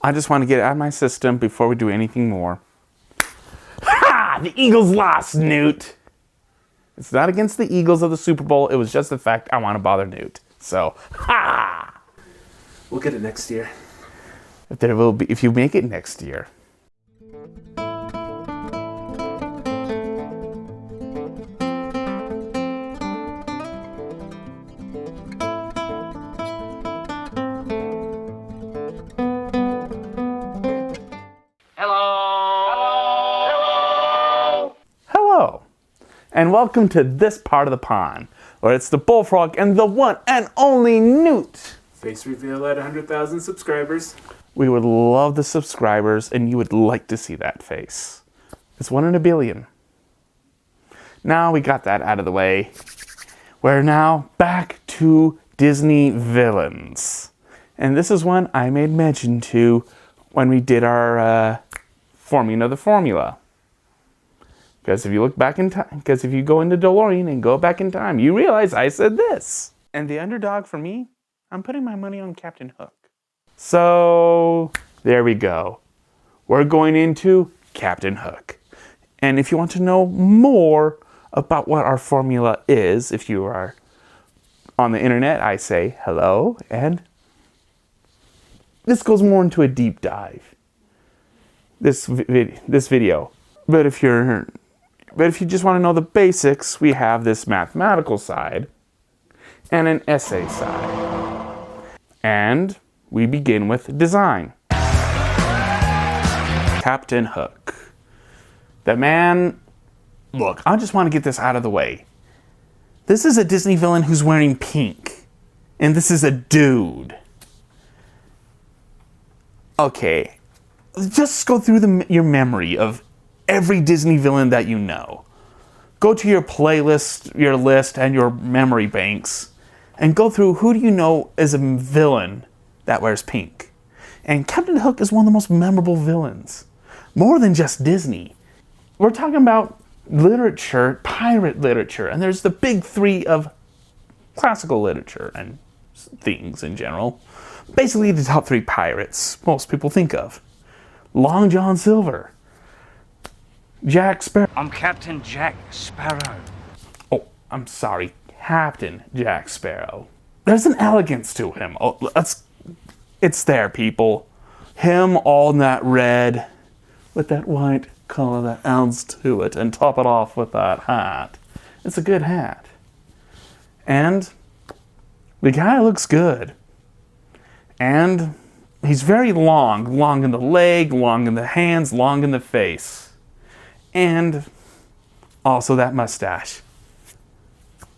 I just want to get it out of my system before we do anything more. Ha! The Eagles lost, Newt. It's not against the Eagles of the Super Bowl. It was just the fact I want to bother Newt. So, ha! We'll get it next year. If you make it next year. Hello, and welcome to this part of the pond, where it's the bullfrog and the one and only Newt. Face reveal at 100,000 subscribers. We would love the subscribers, and you would like to see that face. It's 1 in a billion. Now we got that out of the way. We're now back to Disney villains. And this is one I made mention to when we did our forming of the formula. Because if you look back in time, because if you go into DeLorean and go back in time, you realize I said this. And the underdog for me, I'm putting my money on Captain Hook. So there we go. We're going into Captain Hook. And if you want to know more about what our formula is, if you are on the internet, I say hello. And this goes more into a deep dive. This video. But if you just want to know the basics, we have this mathematical side and an essay side. And we begin with design. Captain Hook. The man... Look, I just want to get this out of the way. This is a Disney villain who's wearing pink. And this is a dude. Okay. Just go through your memory of every Disney villain that you know. Go to your playlist, your list, and your memory banks, and go through who do you know as a villain that wears pink. And Captain Hook is one of the most memorable villains. More than just Disney. We're talking about literature, pirate literature, and there's the big three of classical literature and things in general. Basically the top three pirates most people think of. Long John Silver. Jack Sparrow. I'm Captain Jack Sparrow. Oh, I'm sorry. Captain Jack Sparrow. There's an elegance to him. Oh, it's there, people. Him all in that red with that white color that adds to it, and top it off with that hat. It's a good hat. And the guy looks good. And he's very long in the leg, long in the hands, long in the face. And also that mustache.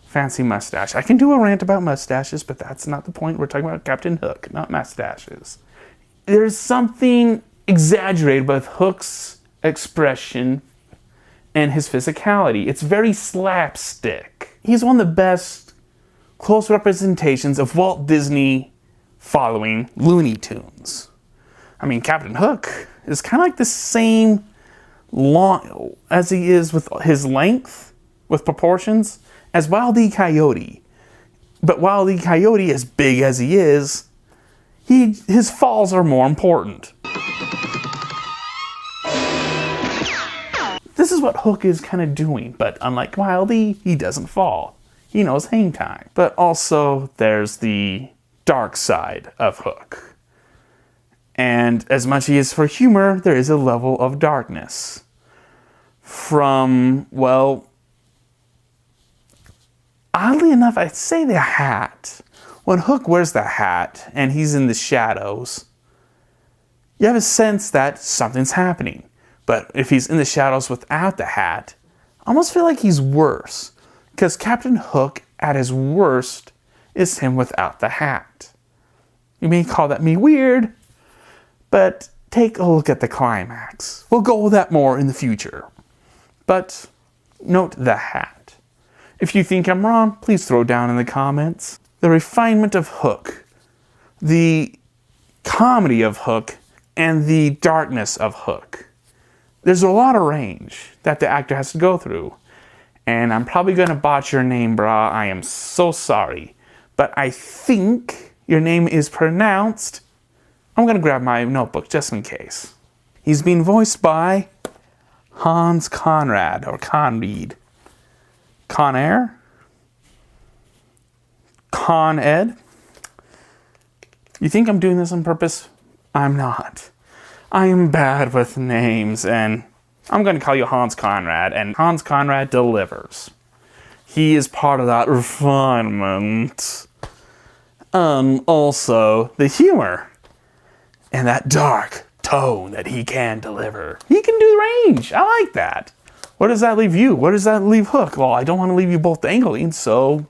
Fancy mustache. I can do a rant about mustaches, but that's not the point. We're talking about Captain Hook, not mustaches. There's something exaggerated with Hook's expression and his physicality. It's very slapstick. He's one of the best close representations of Walt Disney following Looney Tunes. I mean, Captain Hook is kind of like the same long as he is with his length, with proportions, as Wile E. Coyote. But Wile E. Coyote, as big as he is, his falls are more important. This is what Hook is kind of doing, but unlike Wile E., he doesn't fall. He knows hang time. But also, there's the dark side of Hook. And as much as he is for humor, there is a level of darkness. From, well, oddly enough, I'd say the hat. When Hook wears the hat and he's in the shadows, you have a sense that something's happening. But if he's in the shadows without the hat, I almost feel like he's worse. Because Captain Hook, at his worst, is him without the hat. You may call that me weird, but take a look at the climax. We'll go with that more in the future. But note the hat. If you think I'm wrong, please throw down in the comments. The refinement of Hook, the comedy of Hook, and the darkness of Hook. There's a lot of range that the actor has to go through. And I'm probably going to botch your name, brah. I am so sorry. But I think your name is pronounced I'm going to grab my notebook just in case. He's being voiced by Hans Conrad, or Conried. Con Air? Con Ed? You think I'm doing this on purpose? I'm not. I am bad with names, and I'm going to call you Hans Conrad, and Hans Conrad delivers. He is part of that refinement. Also, the humor and that dark tone that he can deliver. He can do range. I like that. Where does that leave you? Where does that leave Hook? Well, I don't want to leave you both dangling, so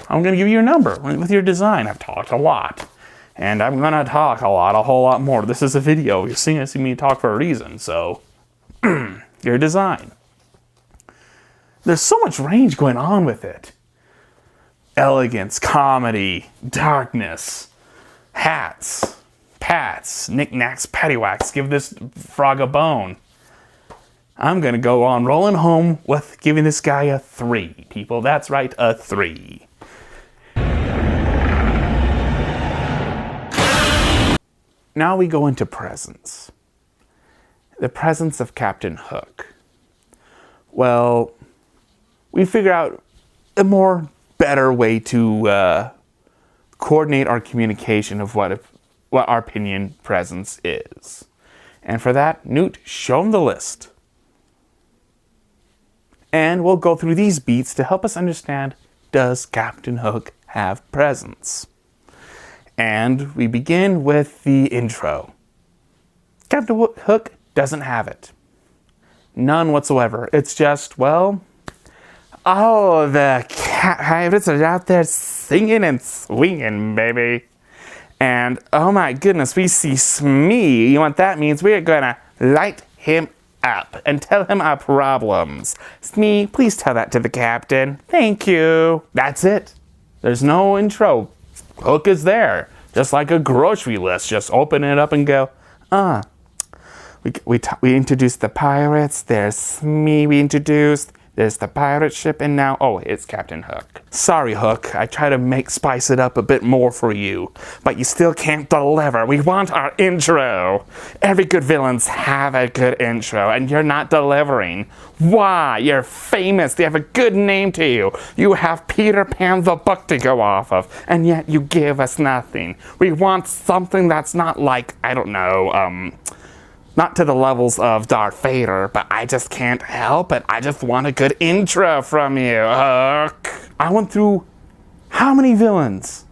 I'm going to give you your number with your design. I've talked a lot. And I'm going to talk a whole lot more. This is a video. You're seeing me talk for a reason, so your design. There's so much range going on with it. Elegance, comedy, darkness, hats, pats, knickknacks, paddywhacks. Give this frog a bone. I'm going to go on rolling home with giving this guy a 3, people. That's right, a 3. Now we go into presence. The presence of Captain Hook. Well, we figure out a better way to coordinate our communication of what our opinion presence is. And for that, Newt, show him the list. And we'll go through these beats to help us understand, does Captain Hook have presence? And we begin with the intro. Captain Hook doesn't have it. None whatsoever. It's just, well, oh, the cat pirates are out there singing and swinging, baby. And, oh my goodness, we see Smee. You know what that means? We're gonna light him up and tell him our problems. Smee, please tell that to the captain. Thank you. That's it. There's no intro. Hook is there, just like a grocery list. Just open it up and go, we introduced the pirates. There's Smee we introduced. There's the pirate ship, and now, it's Captain Hook. Sorry, Hook, I try to spice it up a bit more for you, but you still can't deliver. We want our intro. Every good villains have a good intro, and you're not delivering. Why? You're famous. They have a good name to you. You have Peter Pan the book to go off of, and yet you give us nothing. We want something that's not like, I don't know, not to the levels of Darth Vader, but I just can't help it. I just want a good intro from you, Hook. I went through how many villains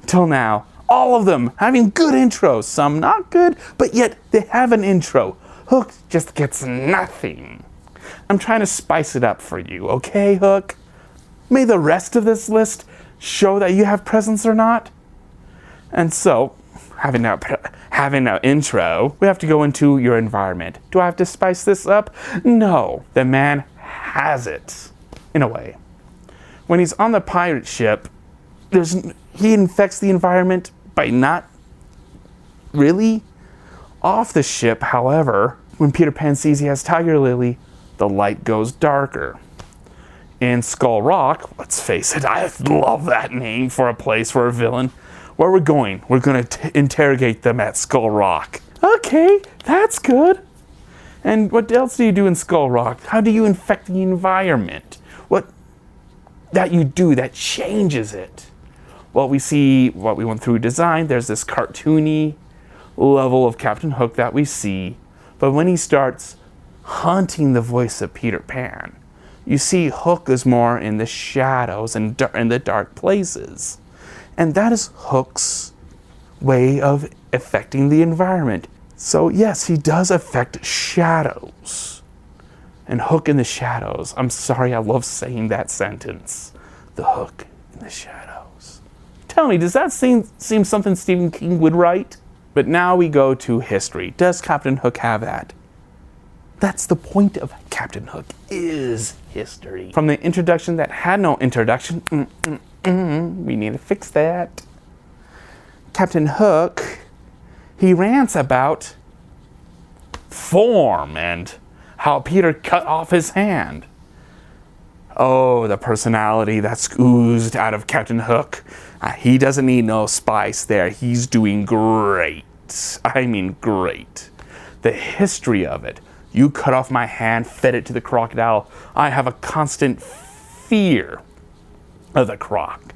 till now? All of them having good intros. Some not good, but yet they have an intro. Hook just gets nothing. I'm trying to spice it up for you, okay, Hook? May the rest of this list show that you have presence or not. And so, having an intro, we have to go into your environment. Do I have to spice this up? No. The man has it, in a way. When he's on the pirate ship, he infects the environment by not really off the ship. However, when Peter Pan sees he has Tiger Lily, the light goes darker. In Skull Rock, let's face it, I love that name for a place for a villain. Where we're going? We're going to interrogate them at Skull Rock. Okay, that's good. And what else do you do in Skull Rock? How do you infect the environment? What that you do that changes it? Well, we see what we went through design. There's this cartoony level of Captain Hook that we see. But when he starts haunting the voice of Peter Pan, you see Hook is more in the shadows and in the dark places. And that is Hook's way of affecting the environment. So yes, he does affect shadows. And Hook in the shadows. I'm sorry, I love saying that sentence. The Hook in the shadows. Tell me, does that seem something Stephen King would write? But now we go to history. Does Captain Hook have that? That's the point of Captain Hook, is history. From the introduction that had no introduction, we need to fix that. Captain Hook, he rants about form and how Peter cut off his hand. Oh, the personality that's oozed out of Captain Hook. He doesn't need no spice there. He's doing great. I mean, great. The history of it. You cut off my hand, fed it to the crocodile. I have a constant fear of the croc.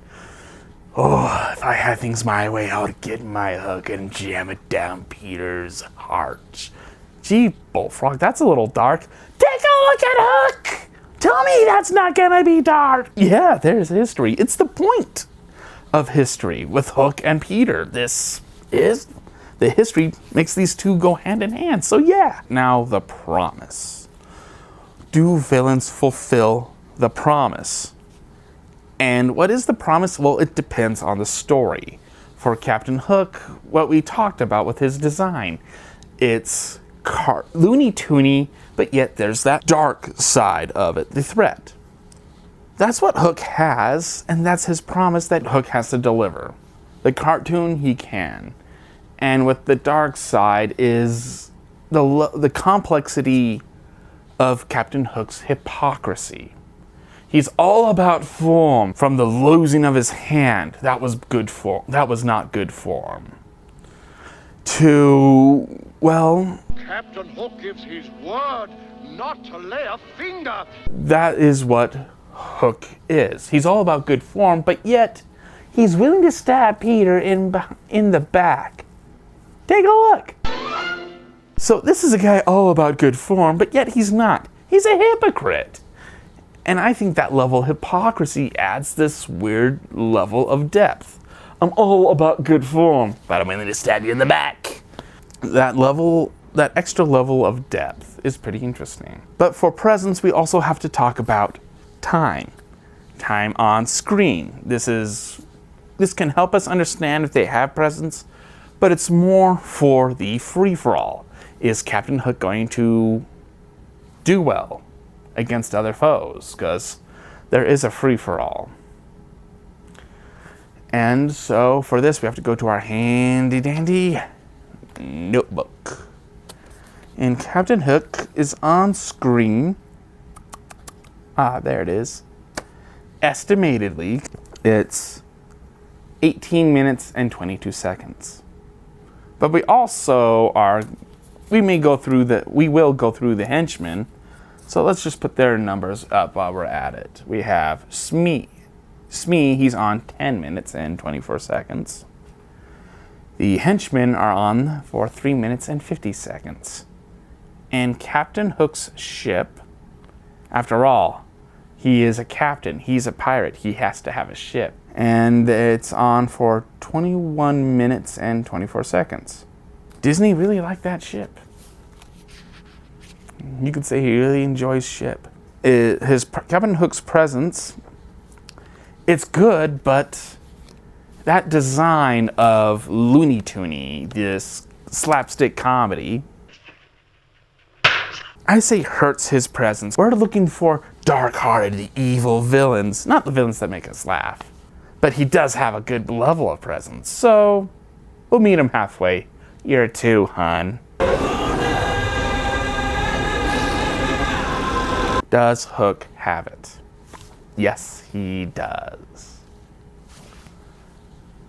Oh, if I had things my way, I would get my hook and jam it down Peter's heart. Gee, Bullfrog, that's a little dark. Take a look at Hook! Tell me that's not gonna be dark! Yeah, there's history. It's the point of history with Hook and Peter. This is... The history makes these two go hand in hand, so yeah. Now, the promise. Do villains fulfill the promise? And what is the promise? Well, it depends on the story. For Captain Hook, what we talked about with his design, it's Looney Toony, but yet there's that dark side of it, the threat. That's what Hook has, and that's his promise that Hook has to deliver. The cartoon, he can. And with the dark side is the complexity of Captain Hook's hypocrisy. He's all about form, from the losing of his hand, that was good form, that was not good form, to, well... Captain Hook gives his word not to lay a finger. That is what Hook is. He's all about good form, but yet he's willing to stab Peter in the back. Take a look. So this is a guy all about good form, but yet he's not. He's a hypocrite. And I think that level of hypocrisy adds this weird level of depth. I'm all about good form, but I'm willing to stab you in the back. That extra level of depth is pretty interesting. But for presence, we also have to talk about time. Time on screen. This can help us understand if they have presence, but it's more for the free-for-all. Is Captain Hook going to do well against other foes? Because there is a free-for-all. And so for this, we have to go to our handy-dandy notebook. And Captain Hook is on screen. There it is. Estimatedly, it's 18 minutes and 22 seconds. But we also we will go through the henchmen. So let's just put their numbers up while we're at it. We have Smee. Smee, he's on 10 minutes and 24 seconds. The henchmen are on for 3 minutes and 50 seconds. And Captain Hook's ship, after all, he is a captain, he's a pirate, he has to have a ship. And it's on for 21 minutes and 24 seconds. Disney really liked that ship. You could say he really enjoys ship. Captain Hook's presence, it's good, but that design of Looney Toony, this slapstick comedy, I say hurts his presence. We're looking for dark-hearted, the evil villains, not the villains that make us laugh. But he does have a good level of presence, so we'll meet him halfway. Year 2, hun. Does Hook have it? Yes, he does.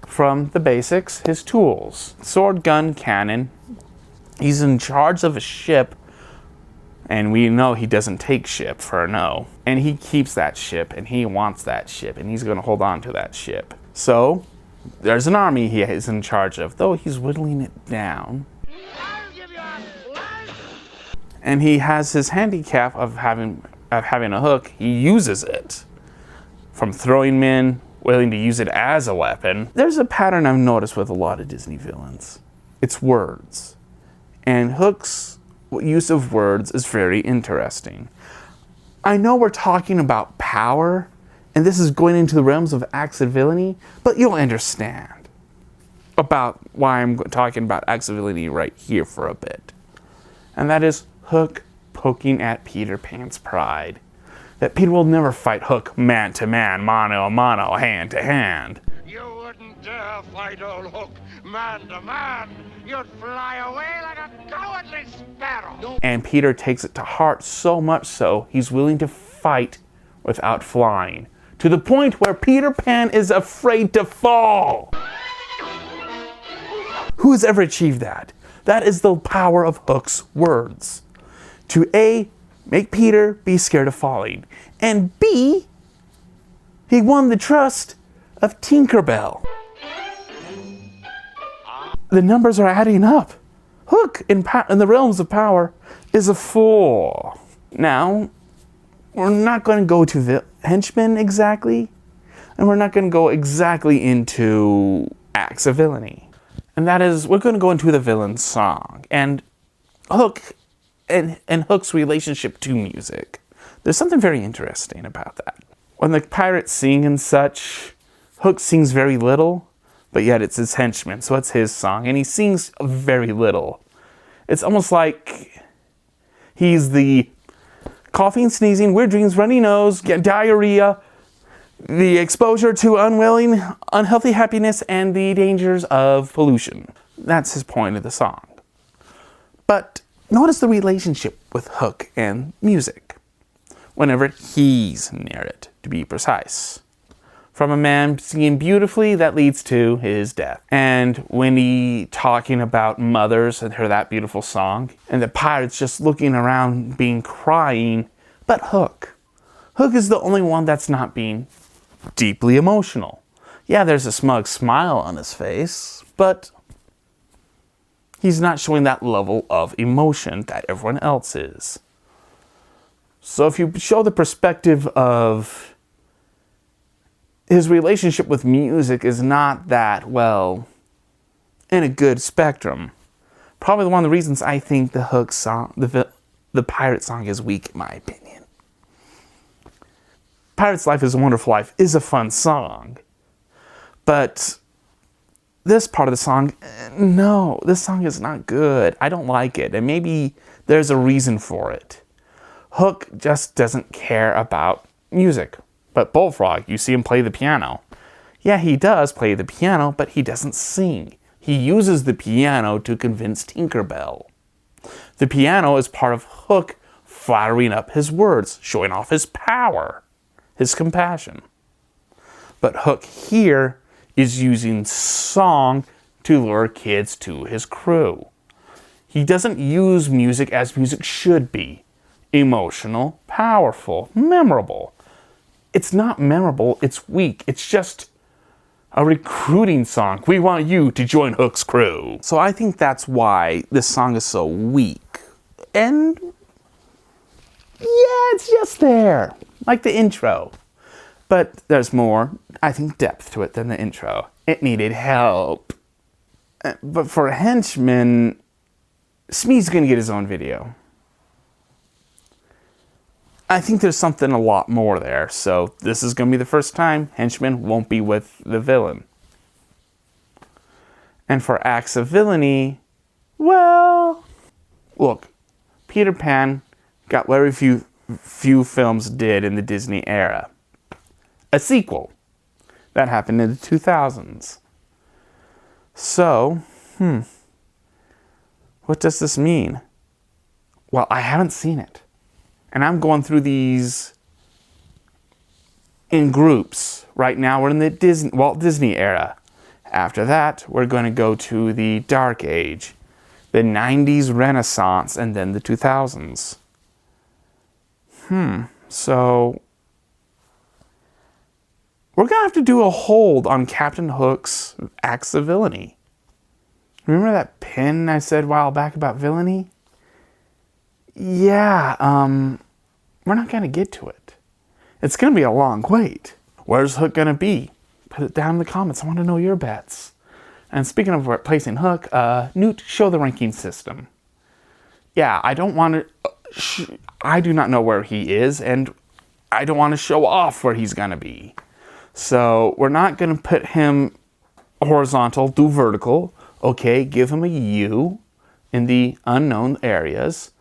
From the basics, his tools. Sword, gun, cannon. He's in charge of a ship, and we know he doesn't take ship for no. And he keeps that ship, and he wants that ship, and he's going to hold on to that ship. So, there's an army he is in charge of, though he's whittling it down. And he has his handicap of having a hook. He uses it. From throwing men, willing to use it as a weapon. There's a pattern I've noticed with a lot of Disney villains. It's words. And Hook's use of words is very interesting. I know we're talking about power, and this is going into the realms of acts of villainy, but you'll understand about why I'm talking about acts of villainy right here for a bit. And that is Hook poking at Peter Pan's pride. That Peter will never fight Hook man to man, mano a mano, hand to hand. You wouldn't dare fight old Hook man to man. You'd fly away like a cowardly sparrow. And Peter takes it to heart so much so, he's willing to fight without flying, to the point where Peter Pan is afraid to fall. Who has ever achieved that? That is the power of Hook's words. To A, make Peter be scared of falling, and B, he won the trust of Tinkerbell. The numbers are adding up. Hook, in the realms of power, is a 4. Now, we're not going to go to the henchmen exactly, and we're not going to go exactly into acts of villainy. And that is, we're going to go into the villain's song, and Hook, and Hook's relationship to music. There's something very interesting about that. When the pirates sing and such, Hook sings very little, but yet it's his henchman, so it's his song, and he sings very little. It's almost like he's the coughing, sneezing, weird dreams, runny nose, diarrhea, the exposure to unhealthy happiness, and the dangers of pollution. That's his point of the song. But notice the relationship with Hook and music, whenever he's near it, to be precise. From a man singing beautifully, that leads to his death. And when he talking about mothers and her that beautiful song, and the pirates just looking around being crying, but Hook is the only one that's not being deeply emotional. Yeah, there's a smug smile on his face, but he's not showing that level of emotion that everyone else is. So if you show the perspective of his relationship with music is not that, well, in a good spectrum. Probably one of the reasons I think the Hook song, the pirate song is weak in my opinion. Pirate's Life is a Wonderful Life is a fun song. But this part of the song, no, this song is not good. I don't like it. And maybe there's a reason for it. Hook just doesn't care about music. But Bullfrog, you see him play the piano. Yeah, he does play the piano, but he doesn't sing. He uses the piano to convince Tinkerbell. The piano is part of Hook flattering up his words, showing off his power, his compassion. But Hook here is using song to lure kids to his crew. He doesn't use music as music should be. Emotional, powerful, memorable. It's not memorable, it's weak. It's just a recruiting song. We want you to join Hook's crew. So I think that's why this song is so weak. And yeah, it's just there, like the intro. But there's more, I think, depth to it than the intro. It needed help. But for a henchman, Smee's gonna get his own video. I think there's something a lot more there, so this is going to be the first time Henchman won't be with the villain. And for acts of villainy, well, look, Peter Pan got what very few films did in the Disney era. A sequel. That happened in the 2000s. So, what does this mean? Well, I haven't seen it. And I'm going through these in groups. Right now we're in the Walt Disney era. After that, we're going to go to the Dark Age, the 90s Renaissance, and then the 2000s. So we're going to have to do a hold on Captain Hook's acts of villainy. Remember that pin I said a while back about villainy? Yeah, we're not going to get to it. It's going to be a long wait. Where's Hook going to be? Put it down in the comments. I want to know your bets. And speaking of placing Hook, Newt, show the ranking system. Yeah, I don't want to... I do not know where he is, and I don't want to show off where he's going to be. So we're not going to put him horizontal, do vertical. Okay, give him a U in the unknown areas.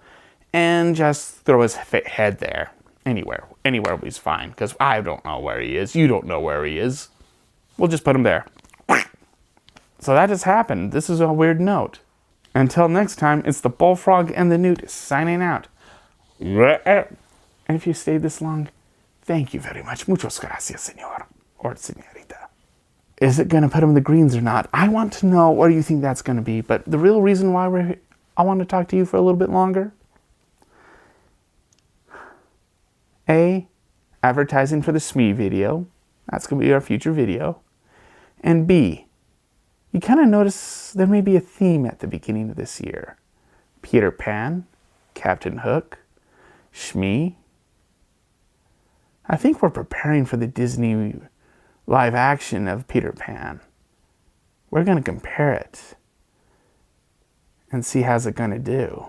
And just throw his head there. Anywhere he's fine. Because I don't know where he is. You don't know where he is. We'll just put him there. So that just happened. This is a weird note. Until next time, it's the Bullfrog and the Newt signing out. And if you stayed this long, Thank you very much. Muchas gracias, senor. Or senorita. Is it going to put him in the greens or not? I want to know what do you think that's going to be. But the real reason why I want to talk to you for a little bit longer. A, advertising for the Smee video. That's going to be our future video. And B, you kind of notice there may be a theme at the beginning of this year. Peter Pan, Captain Hook, Smee. I think we're preparing for the Disney live action of Peter Pan. We're going to compare it and see how's it going to do.